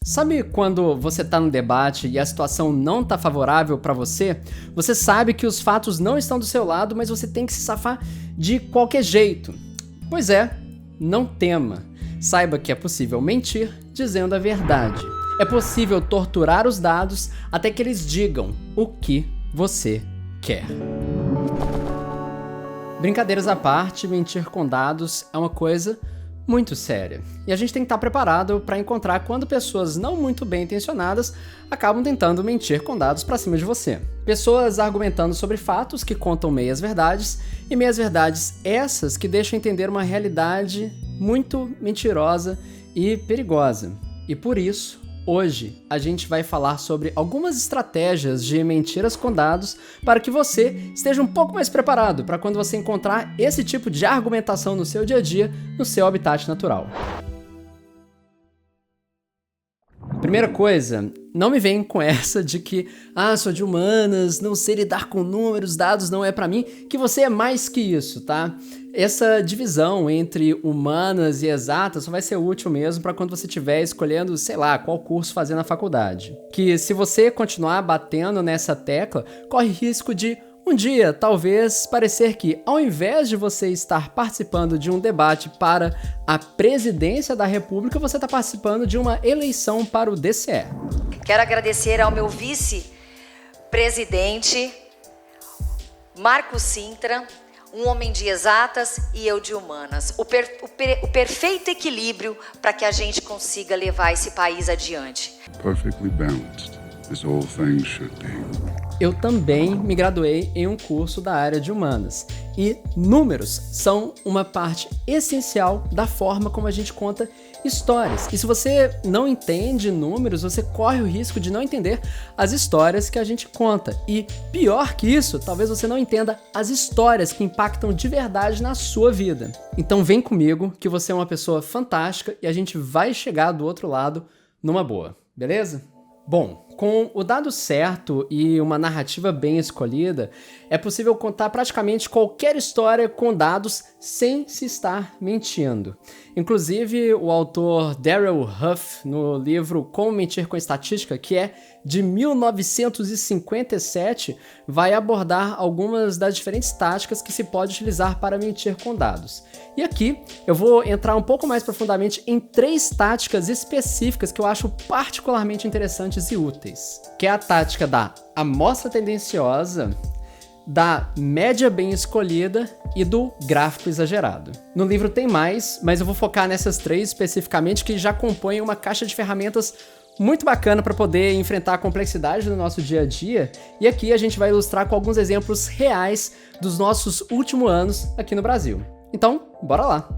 Sabe quando você tá num debate e a situação não tá favorável pra você? Você sabe que os fatos não estão do seu lado, mas você tem que se safar de qualquer jeito. Pois é, não tema. Saiba que é possível mentir dizendo a verdade. É possível torturar os dados até que eles digam o que você quer. Brincadeiras à parte, mentir com dados é uma coisa muito séria. E a gente tem que estar preparado para encontrar quando pessoas não muito bem intencionadas acabam tentando mentir com dados para cima de você. Pessoas argumentando sobre fatos que contam meias verdades e meias verdades essas que deixam entender uma realidade muito mentirosa e perigosa. E por isso, hoje a gente vai falar sobre algumas estratégias de mentiras com dados para que você esteja um pouco mais preparado para quando você encontrar esse tipo de argumentação no seu dia a dia, no seu habitat natural. Primeira coisa, não me vem com essa de que, sou de humanas, não sei lidar com números, dados não é pra mim, que você é mais que isso, tá? Essa divisão entre humanas e exatas só vai ser útil mesmo para quando você estiver escolhendo, sei lá, qual curso fazer na faculdade. Que se você continuar batendo nessa tecla, corre risco de um dia, talvez, parecer que, ao invés de você estar participando de um debate para a presidência da República, você está participando de uma eleição para o DCE. Quero agradecer ao meu vice-presidente, Marco Sintra, um homem de exatas e eu de humanas. O perfeito equilíbrio para que a gente consiga levar esse país adiante. Perfectly balanced, as all things should be. Eu também me graduei em um curso da área de humanas. E números são uma parte essencial da forma como a gente conta histórias. E se você não entende números, você corre o risco de não entender as histórias que a gente conta. E pior que isso, talvez você não entenda as histórias que impactam de verdade na sua vida. Então vem comigo, que você é uma pessoa fantástica e a gente vai chegar do outro lado numa boa, beleza? Bom, com o dado certo e uma narrativa bem escolhida, é possível contar praticamente qualquer história com dados sem se estar mentindo. Inclusive, o autor Darrell Huff, no livro Como Mentir com Estatística, que é de 1957, vai abordar algumas das diferentes táticas que se pode utilizar para mentir com dados. E aqui eu vou entrar um pouco mais profundamente em 3 táticas específicas que eu acho particularmente interessantes e úteis, que é a tática da amostra tendenciosa, da média bem escolhida e do gráfico exagerado. No livro tem mais, mas eu vou focar nessas 3 especificamente que já compõem uma caixa de ferramentas muito bacana para poder enfrentar a complexidade do nosso dia a dia, e aqui a gente vai ilustrar com alguns exemplos reais dos nossos últimos anos aqui no Brasil. Então, bora lá!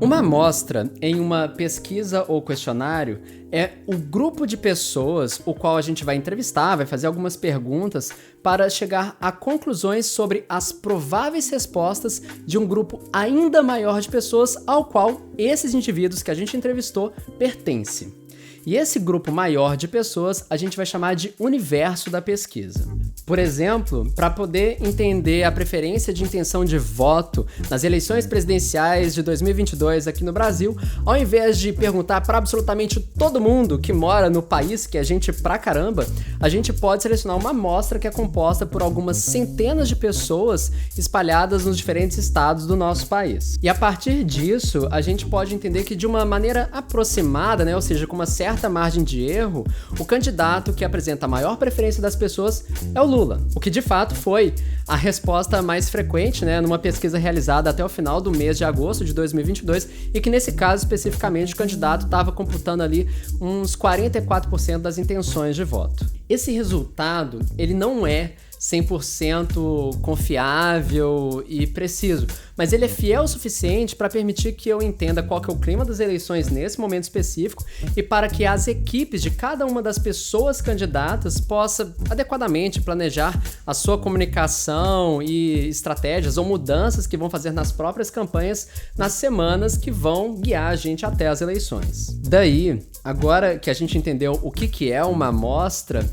Uma amostra em uma pesquisa ou questionário é o grupo de pessoas o qual a gente vai entrevistar, vai fazer algumas perguntas para chegar a conclusões sobre as prováveis respostas de um grupo ainda maior de pessoas ao qual esses indivíduos que a gente entrevistou pertencem. E esse grupo maior de pessoas a gente vai chamar de universo da pesquisa. Por exemplo, para poder entender a preferência de intenção de voto nas eleições presidenciais de 2022 aqui no Brasil, ao invés de perguntar para absolutamente todo mundo que mora no país, que é gente pra caramba, a gente pode selecionar uma amostra que é composta por algumas centenas de pessoas espalhadas nos diferentes estados do nosso país. E a partir disso, a gente pode entender que de uma maneira aproximada, ou seja, com uma certa margem de erro, o candidato que apresenta a maior preferência das pessoas é o Lula, o que de fato foi a resposta mais frequente, numa pesquisa realizada até o final do mês de agosto de 2022, e que nesse caso especificamente o candidato estava computando ali uns 44% das intenções de voto. Esse resultado, ele não é 100% confiável e preciso, mas ele é fiel o suficiente para permitir que eu entenda qual que é o clima das eleições nesse momento específico e para que as equipes de cada uma das pessoas candidatas possa adequadamente planejar a sua comunicação e estratégias ou mudanças que vão fazer nas próprias campanhas nas semanas que vão guiar a gente até as eleições. Daí, agora que a gente entendeu o que é uma amostra,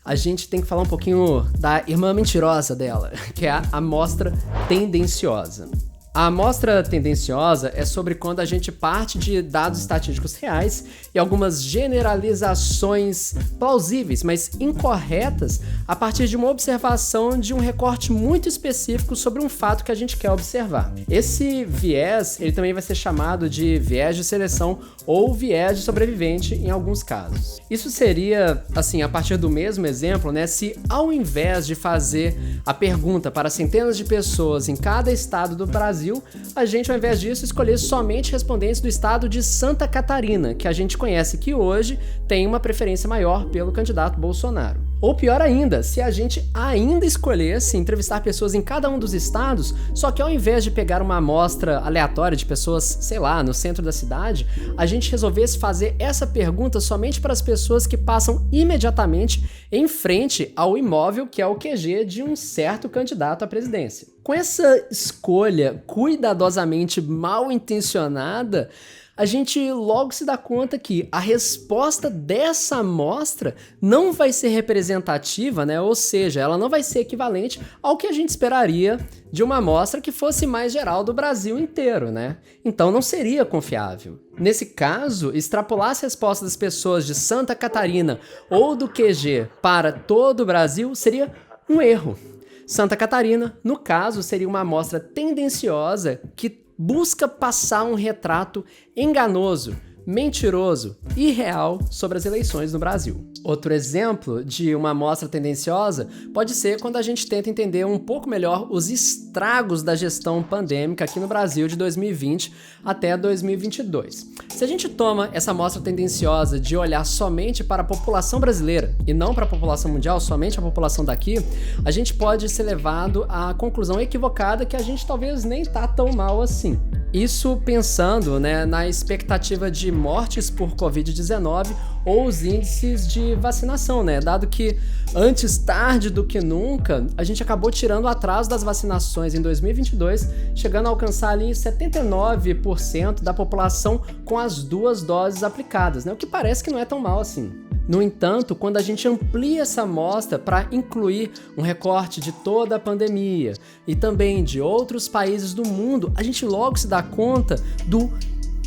a gente tem que falar um pouquinho da irmã mentirosa dela, que é a amostra tendenciosa. A amostra tendenciosa é sobre quando a gente parte de dados estatísticos reais e algumas generalizações plausíveis, mas incorretas, a partir de uma observação de um recorte muito específico sobre um fato que a gente quer observar. Esse viés, ele também vai ser chamado de viés de seleção ou viés de sobrevivente em alguns casos. Isso seria, assim, a partir do mesmo exemplo, né, se ao invés de fazer a pergunta para centenas de pessoas em cada estado do Brasil, a gente, ao invés disso, escolher somente respondentes do estado de Santa Catarina, que a gente conhece que hoje tem uma preferência maior pelo candidato Bolsonaro. Ou pior ainda, se a gente ainda escolhesse entrevistar pessoas em cada um dos estados, só que ao invés de pegar uma amostra aleatória de pessoas, sei lá, no centro da cidade, a gente resolvesse fazer essa pergunta somente para as pessoas que passam imediatamente em frente ao imóvel que é o QG de um certo candidato à presidência. Com essa escolha cuidadosamente mal intencionada, a gente logo se dá conta que a resposta dessa amostra não vai ser representativa, né? Ou seja, ela não vai ser equivalente ao que a gente esperaria de uma amostra que fosse mais geral do Brasil inteiro, né? Então não seria confiável. Nesse caso, extrapolar as respostas das pessoas de Santa Catarina ou do QG para todo o Brasil seria um erro. Santa Catarina, no caso, seria uma amostra tendenciosa que busca passar um retrato enganoso, mentiroso, irreal sobre as eleições no Brasil. Outro exemplo de uma amostra tendenciosa pode ser quando a gente tenta entender um pouco melhor os estragos da gestão pandêmica aqui no Brasil de 2020 até 2022. Se a gente toma essa amostra tendenciosa de olhar somente para a população brasileira e não para a população mundial, somente a população daqui, a gente pode ser levado à conclusão equivocada que a gente talvez nem tá tão mal assim. Isso pensando, né, na expectativa de mortes por Covid-19 ou os índices de vacinação, né? Dado que antes tarde do que nunca, a gente acabou tirando o atraso das vacinações em 2022, chegando a alcançar ali 79% da população com as 2 doses aplicadas, né? O que parece que não é tão mal assim. No entanto, quando a gente amplia essa amostra para incluir um recorte de toda a pandemia e também de outros países do mundo, a gente logo se dá conta do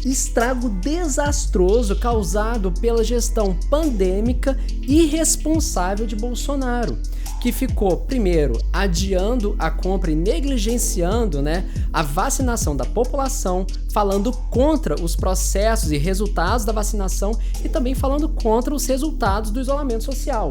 estrago desastroso causado pela gestão pandêmica irresponsável de Bolsonaro, que ficou, primeiro, adiando a compra e negligenciando, né, a vacinação da população, falando contra os processos e resultados da vacinação e também falando contra os resultados do isolamento social.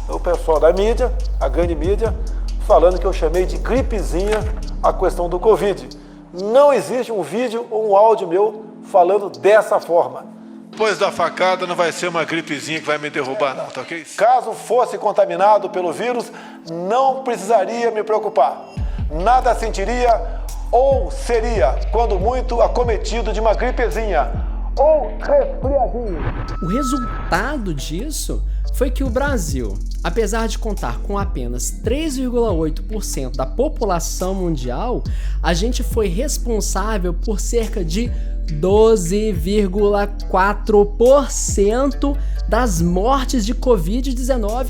O pessoal da mídia, a grande mídia, falando que eu chamei de gripezinha a questão do Covid. Não existe um vídeo ou um áudio meu falando dessa forma. Depois da facada não vai ser uma gripezinha que vai me derrubar não, tá ok? Caso fosse contaminado pelo vírus, não precisaria me preocupar. Nada sentiria ou seria, quando muito, acometido de uma gripezinha ou resfriadinho. O resultado disso foi que o Brasil, apesar de contar com apenas 3,8% da população mundial, a gente foi responsável por cerca de 12,4% das mortes de Covid-19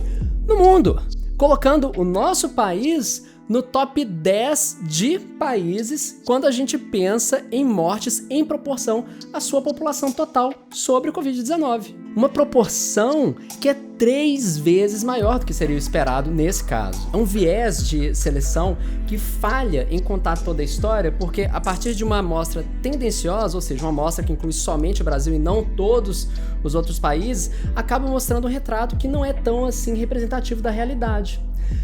no mundo, colocando o nosso país no top 10 de países quando a gente pensa em mortes em proporção à sua população total sobre o Covid-19. Uma proporção que é 3 vezes maior do que seria o esperado nesse caso. É um viés de seleção que falha em contar toda a história, porque a partir de uma amostra tendenciosa, ou seja, uma amostra que inclui somente o Brasil e não todos os outros países, acaba mostrando um retrato que não é tão assim representativo da realidade.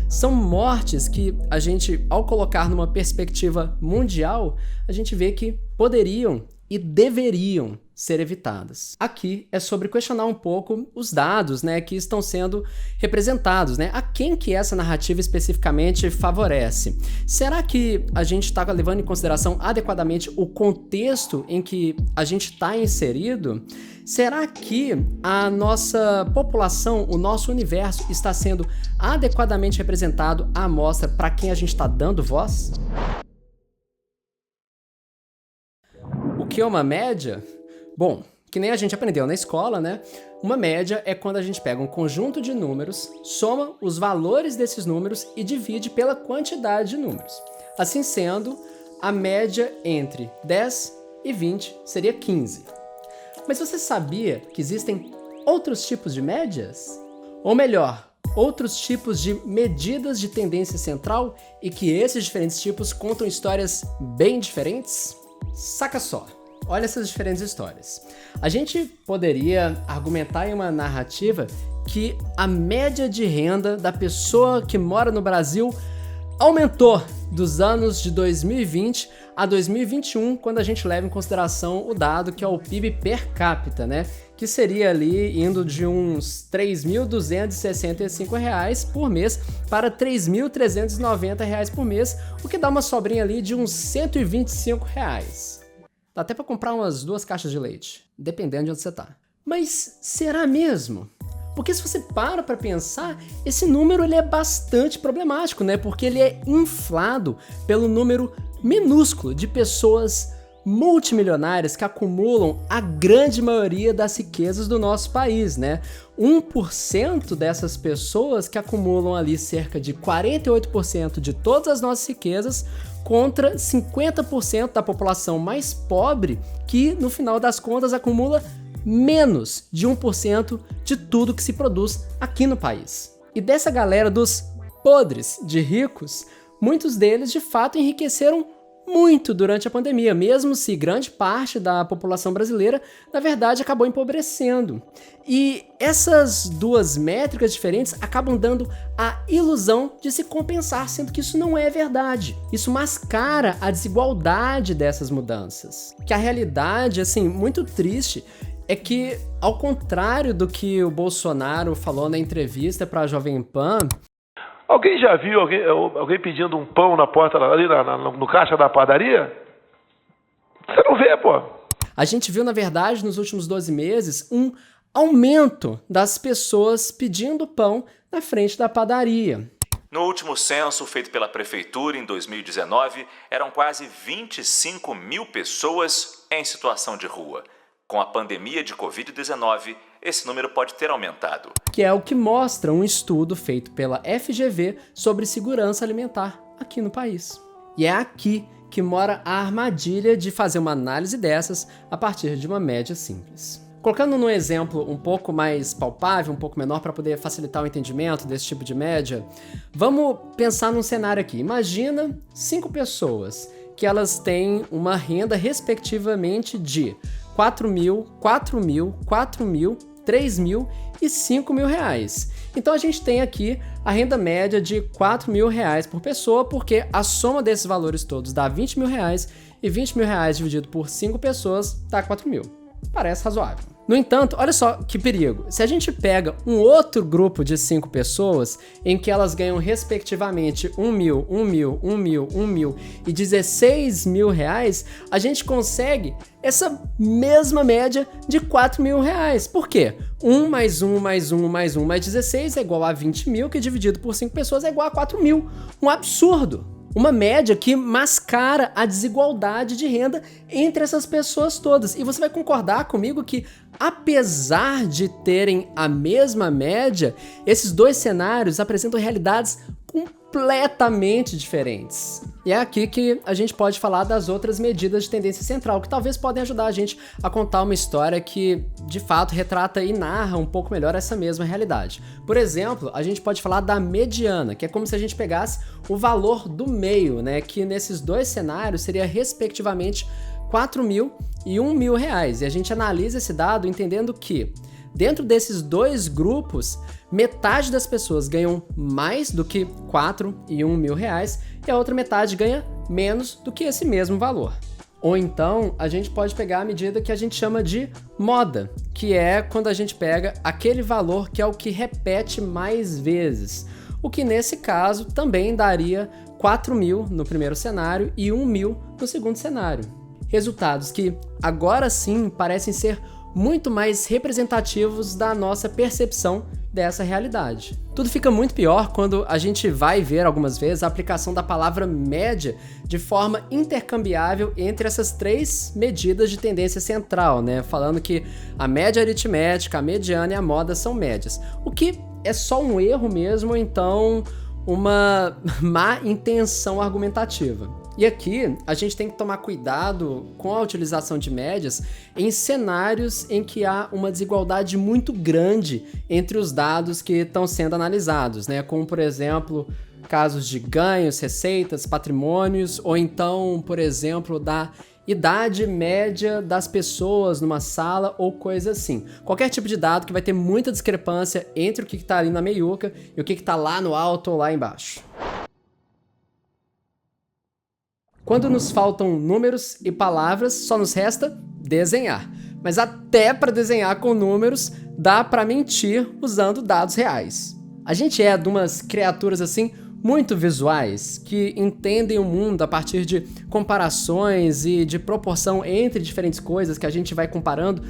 São mortes que a gente, ao colocar numa perspectiva mundial, a gente vê que poderiam e deveriam ser evitadas. Aqui é sobre questionar um pouco os dados, né, que estão sendo representados, né? A quem que essa narrativa especificamente favorece? Será que a gente está levando em consideração adequadamente o contexto em que a gente está inserido? Será que a nossa população, o nosso universo está sendo adequadamente representado à amostra para quem a gente está dando voz? O que é uma média? Bom, que nem a gente aprendeu na escola, né? Uma média é quando a gente pega um conjunto de números, soma os valores desses números e divide pela quantidade de números. Assim sendo, a média entre 10 e 20 seria 15. Mas você sabia que existem outros tipos de médias? Ou melhor, outros tipos de medidas de tendência central e que esses diferentes tipos contam histórias bem diferentes? Saca só, olha essas diferentes histórias. A gente poderia argumentar em uma narrativa que a média de renda da pessoa que mora no Brasil aumentou dos anos de 2020 a 2021, quando a gente leva em consideração o dado que é o PIB per capita, né? Que seria ali indo de uns R$ 3.265 por mês para R$ 3.390 por mês, o que dá uma sobrinha ali de uns R$ 125. Dá até para comprar umas 2 caixas de leite, dependendo de onde você tá. Mas será mesmo? Porque se você para pensar, esse número ele é bastante problemático, né? Porque ele é inflado pelo número minúsculo de pessoas multimilionárias que acumulam a grande maioria das riquezas do nosso país, né? 1% dessas pessoas que acumulam ali cerca de 48% de todas as nossas riquezas contra 50% da população mais pobre que, no final das contas, acumula menos de 1% de tudo que se produz aqui no país. E dessa galera dos podres de ricos, muitos deles de fato enriqueceram muito durante a pandemia, mesmo se grande parte da população brasileira, na verdade, acabou empobrecendo. E essas duas métricas diferentes acabam dando a ilusão de se compensar, sendo que isso não é verdade. Isso mascara a desigualdade dessas mudanças. Que a realidade, assim, muito triste, é que, ao contrário do que o Bolsonaro falou na entrevista para a Jovem Pan... Alguém já viu alguém pedindo um pão na porta, ali no caixa da padaria? Você não vê, pô. A gente viu, na verdade, nos últimos 12 meses, um aumento das pessoas pedindo pão na frente da padaria. No último censo feito pela Prefeitura em 2019, eram quase 25 mil pessoas em situação de rua. Com a pandemia de Covid-19, esse número pode ter aumentado. Que é o que mostra um estudo feito pela FGV sobre segurança alimentar aqui no país. E é aqui que mora a armadilha de fazer uma análise dessas a partir de uma média simples. Colocando num exemplo um pouco mais palpável, um pouco menor para poder facilitar o entendimento desse tipo de média, vamos pensar num cenário aqui. Imagina 5 pessoas que elas têm uma renda respectivamente de 4 mil, 4 mil, 4 mil, 3 mil e 5 mil reais. Então a gente tem aqui a renda média de 4 mil reais por pessoa, porque a soma desses valores todos dá 20 mil reais e 20 mil reais dividido por 5 pessoas dá 4 mil. Parece razoável. No entanto, olha só que perigo. Se a gente pega um outro grupo de 5 pessoas, em que elas ganham respectivamente 1 mil, 1 mil, 1 mil, 1 mil e 16 mil reais, a gente consegue essa mesma média de 4 mil reais. Por quê? 1 mais 1 mais 1 mais 1 mais 16 é igual a 20 mil, que dividido por 5 pessoas é igual a 4 mil. Um absurdo! Uma média que mascara a desigualdade de renda entre essas pessoas todas. E você vai concordar comigo que, apesar de terem a mesma média, esses dois cenários apresentam realidades completamente diferentes. E é aqui que a gente pode falar das outras medidas de tendência central, que talvez podem ajudar a gente a contar uma história que, de fato, retrata e narra um pouco melhor essa mesma realidade. Por exemplo, a gente pode falar da mediana, que é como se a gente pegasse o valor do meio, né? Que nesses dois cenários seria, respectivamente, 4 mil e 1 mil reais. E a gente analisa esse dado entendendo que, dentro desses dois grupos, metade das pessoas ganham mais do que 4 e 1 mil reais e a outra metade ganha menos do que esse mesmo valor. Ou então, a gente pode pegar a medida que a gente chama de moda, que é quando a gente pega aquele valor que é o que repete mais vezes, o que nesse caso também daria 4 mil no primeiro cenário e 1 mil no segundo cenário. Resultados que, agora sim, parecem ser muito mais representativos da nossa percepção dessa realidade. Tudo fica muito pior quando a gente vai ver algumas vezes a aplicação da palavra média de forma intercambiável entre essas três medidas de tendência central, né? Falando que a média aritmética, a mediana e a moda são médias. O que é só um erro mesmo, ou então uma má intenção argumentativa. E aqui a gente tem que tomar cuidado com a utilização de médias em cenários em que há uma desigualdade muito grande entre os dados que estão sendo analisados, né? Como, por exemplo, casos de ganhos, receitas, patrimônios, ou então, por exemplo, da idade média das pessoas numa sala ou coisa assim. Qualquer tipo de dado que vai ter muita discrepância entre o que está ali na meiuca e o que está lá no alto ou lá embaixo. Quando nos faltam números e palavras, só nos resta desenhar. Mas até para desenhar com números, dá para mentir usando dados reais. A gente é de umas criaturas assim muito visuais, que entendem o mundo a partir de comparações e de proporção entre diferentes coisas que a gente vai comparando.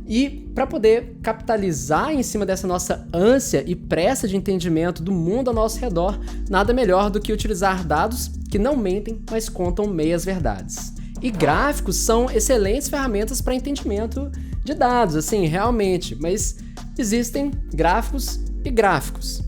E para poder capitalizar em cima dessa nossa ânsia e pressa de entendimento do mundo ao nosso redor, nada melhor do que utilizar dados que não mentem, mas contam meias verdades. E gráficos são excelentes ferramentas para entendimento de dados, assim, realmente, mas existem gráficos e gráficos.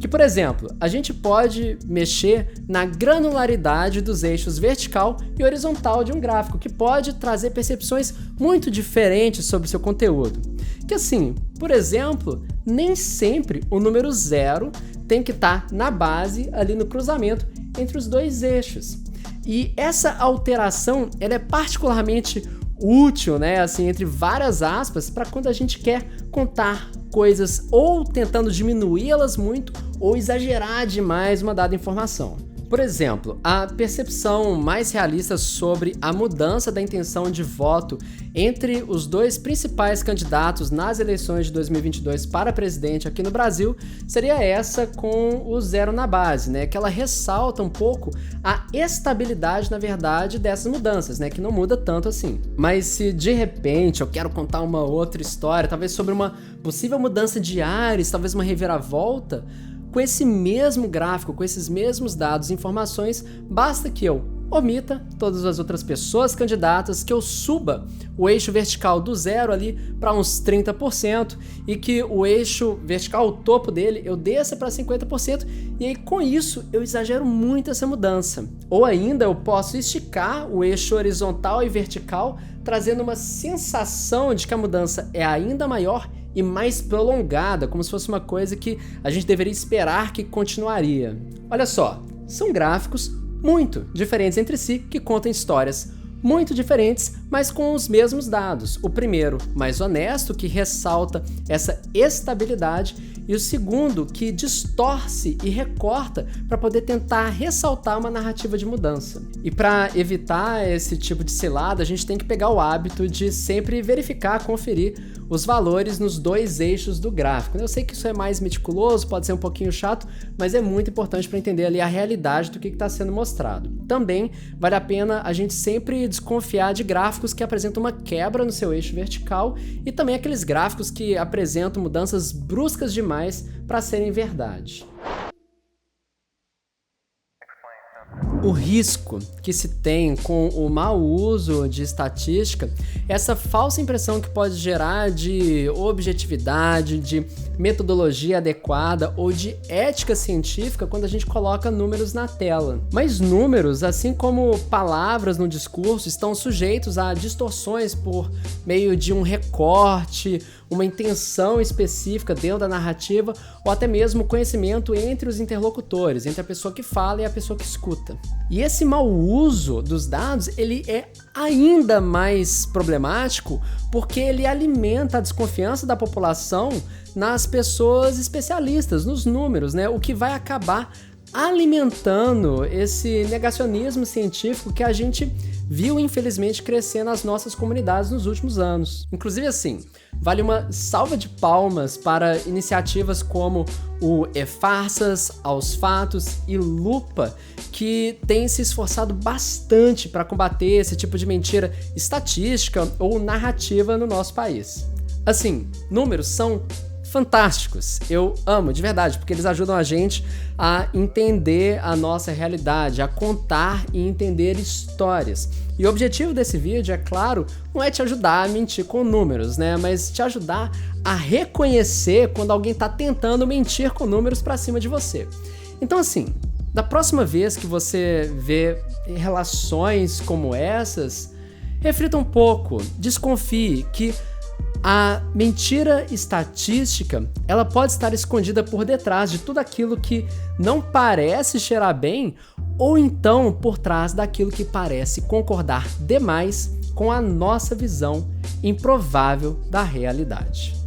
Que, por exemplo, a gente pode mexer na granularidade dos eixos vertical e horizontal de um gráfico, que pode trazer percepções muito diferentes sobre o seu conteúdo. Que assim, por exemplo, nem sempre o número 0 tem que estar na base, ali no cruzamento entre os dois eixos. E essa alteração, ela é particularmente útil, né, assim, entre várias aspas, para quando a gente quer contar coisas ou tentando diminuí-las muito ou exagerar demais uma dada informação. Por exemplo, a percepção mais realista sobre a mudança da intenção de voto entre os dois principais candidatos nas eleições de 2022 para presidente aqui no Brasil seria essa com o 0 na base, né? Que ela ressalta um pouco a estabilidade, na verdade, dessas mudanças, né? Que não muda tanto assim. Mas se de repente eu quero contar uma outra história, talvez sobre uma possível mudança de ares, talvez uma reviravolta, com esse mesmo gráfico, com esses mesmos dados e informações, basta que eu omita todas as outras pessoas candidatas, que eu suba o eixo vertical do 0 ali para uns 30% e que o eixo vertical, o topo dele, eu desça para 50% e aí com isso eu exagero muito essa mudança. Ou ainda eu posso esticar o eixo horizontal e vertical, trazendo uma sensação de que a mudança é ainda maior e mais prolongada, como se fosse uma coisa que a gente deveria esperar que continuaria. Olha só, são gráficos muito diferentes entre si, que contam histórias muito diferentes, mas com os mesmos dados. O primeiro, mais honesto, que ressalta essa estabilidade, e o segundo, que distorce e recorta para poder tentar ressaltar uma narrativa de mudança. E para evitar esse tipo de cilada, a gente tem que pegar o hábito de sempre verificar, conferir os valores nos dois eixos do gráfico. Eu sei que isso é mais meticuloso, pode ser um pouquinho chato, mas é muito importante para entender ali a realidade do que está sendo mostrado. Também vale a pena a gente sempre desconfiar de gráficos que apresentam uma quebra no seu eixo vertical e também aqueles gráficos que apresentam mudanças bruscas demais para serem verdade. O risco que se tem com o mau uso de estatística é essa falsa impressão que pode gerar de objetividade, de metodologia adequada ou de ética científica quando a gente coloca números na tela. Mas números, assim como palavras no discurso, estão sujeitos a distorções por meio de um recorte, uma intenção específica dentro da narrativa ou até mesmo conhecimento entre os interlocutores, entre a pessoa que fala e a pessoa que escuta. E esse mau uso dos dados, ele é ainda mais problemático porque ele alimenta a desconfiança da população nas pessoas especialistas, nos números, né? O que vai acabar alimentando esse negacionismo científico que a gente viu, infelizmente, crescer nas nossas comunidades nos últimos anos. Inclusive, assim, vale uma salva de palmas para iniciativas como o E-Farsas, Aos Fatos e Lupa, que têm se esforçado bastante para combater esse tipo de mentira estatística ou narrativa no nosso país. Assim, números são fantásticos, eu amo, de verdade, porque eles ajudam a gente a entender a nossa realidade, a contar e entender histórias. E o objetivo desse vídeo, é claro, não é te ajudar a mentir com números, né? Mas te ajudar a reconhecer quando alguém está tentando mentir com números para cima de você. Então assim, Da próxima vez que você vê relações como essas, reflita um pouco, desconfie que a mentira estatística, ela pode estar escondida por detrás de tudo aquilo que não parece cheirar bem, ou então por trás daquilo que parece concordar demais com a nossa visão improvável da realidade.